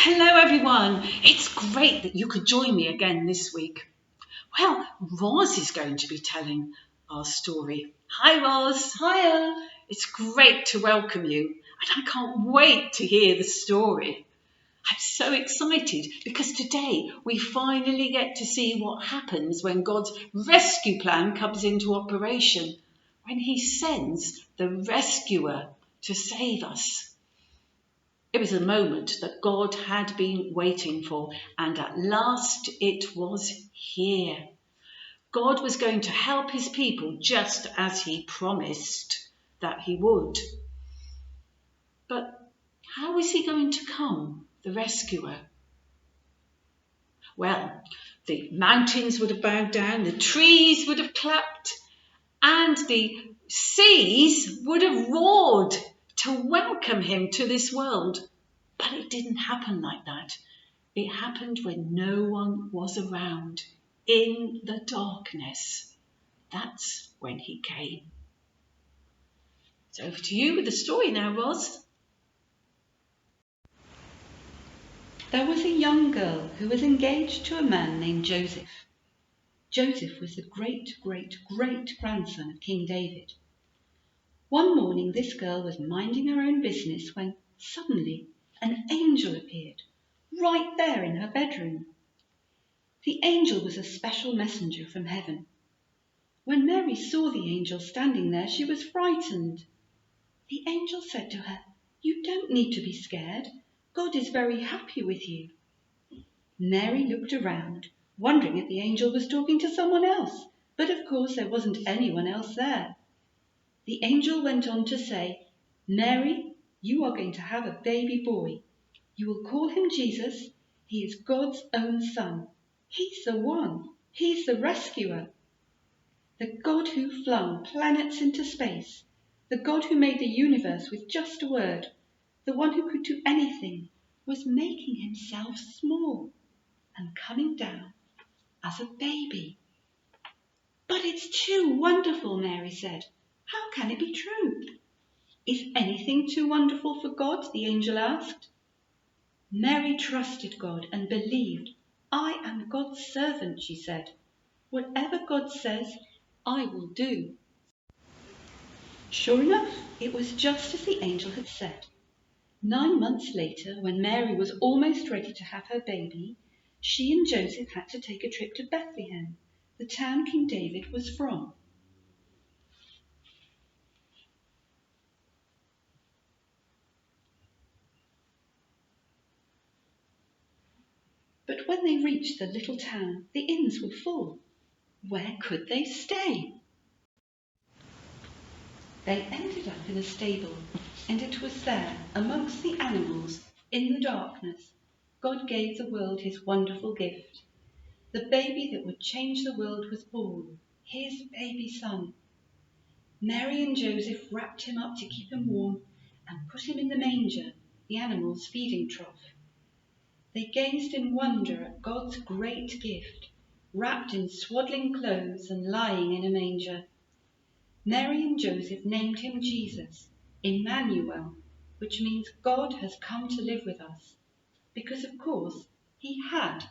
Hello everyone, it's great that you could join me again this week. Well, Roz is going to be telling our story. Hi Roz. Hiya. It's great to welcome you and I can't wait to hear the story. I'm so excited because today we finally get to see what happens when God's rescue plan comes into operation, when he sends the rescuer to save us. It was a moment that God had been waiting for, and at last it was here. God was going to help his people just as he promised that he would. But how is he going to come, the rescuer? Well, the mountains would have bowed down, the trees would have clapped, and the seas would have roared to welcome him to this world. But it didn't happen like that. It happened when no one was around, in the darkness. That's when he came. So over to you with the story now, Roz. There was a young girl who was engaged to a man named Joseph. Joseph was the great-great-great-grandson of King David. One morning this girl was minding her own business when suddenly an angel appeared, right there in her bedroom. The angel was a special messenger from heaven. When Mary saw the angel standing there, she was frightened. The angel said to her, "You don't need to be scared. God is very happy with you." Mary looked around, wondering if the angel was talking to someone else, but of course there wasn't anyone else there. The angel went on to say, "Mary, you are going to have a baby boy. You will call him Jesus. He is God's own son. He's the one. He's the rescuer. The God who flung planets into space, the God who made the universe with just a word, the one who could do anything, was making himself small and coming down as a baby." "But it's too wonderful," Mary said. "How can it be true?" "Is anything too wonderful for God?" the angel asked. Mary trusted God and believed. "I am God's servant," she said. "Whatever God says, I will do." Sure enough, it was just as the angel had said. 9 months later, when Mary was almost ready to have her baby, she and Joseph had to take a trip to Bethlehem, the town King David was from. But when they reached the little town, the inns were full. Where could they stay? They ended up in a stable, and it was there, amongst the animals, in the darkness, God gave the world his wonderful gift. The baby that would change the world was born, his baby son. Mary and Joseph wrapped him up to keep him warm and put him in the manger, the animals' feeding trough. They gazed in wonder at God's great gift, wrapped in swaddling clothes and lying in a manger. Mary and Joseph named him Jesus, Emmanuel, which means God has come to live with us, because of course he had.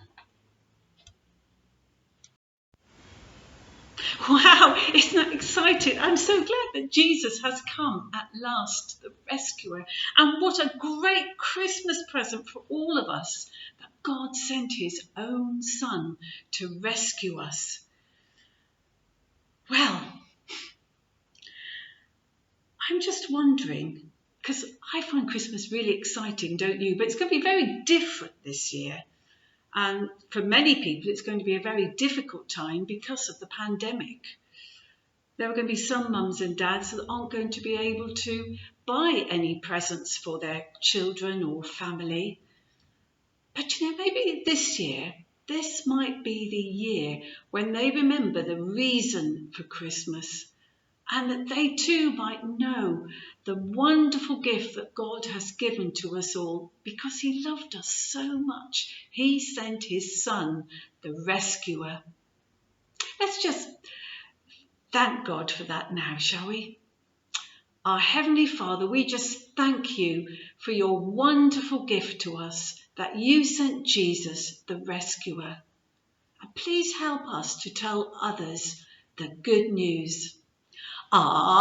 Wow, isn't that exciting? I'm so glad that Jesus has come at last, the rescuer. And what a great Christmas present for all of us, that God sent his own son to rescue us. Well, I'm just wondering, because I find Christmas really exciting, don't you? But it's going to be very different this year. And for many people, it's going to be a very difficult time because of the pandemic. There are going to be some mums and dads that aren't going to be able to buy any presents for their children or family. But maybe this year, this might be the year when they remember the reason for Christmas, and that they too might know the wonderful gift that God has given to us all, because he loved us so much. He sent his son, the rescuer. Let's just thank God for that now, shall we? Our Heavenly Father, we just thank you for your wonderful gift to us, that you sent Jesus, the rescuer. And please help us to tell others the good news. Amen.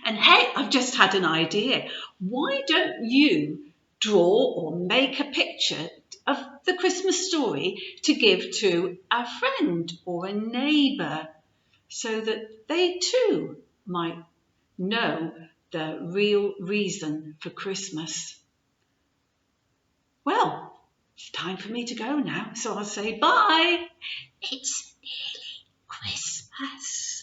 And hey, I've just had an idea. Why don't you draw or make a picture of the Christmas story to give to a friend or a neighbour, so that they too might know the real reason for Christmas? Well, it's time for me to go now, so I'll say bye. It's nearly Christmas.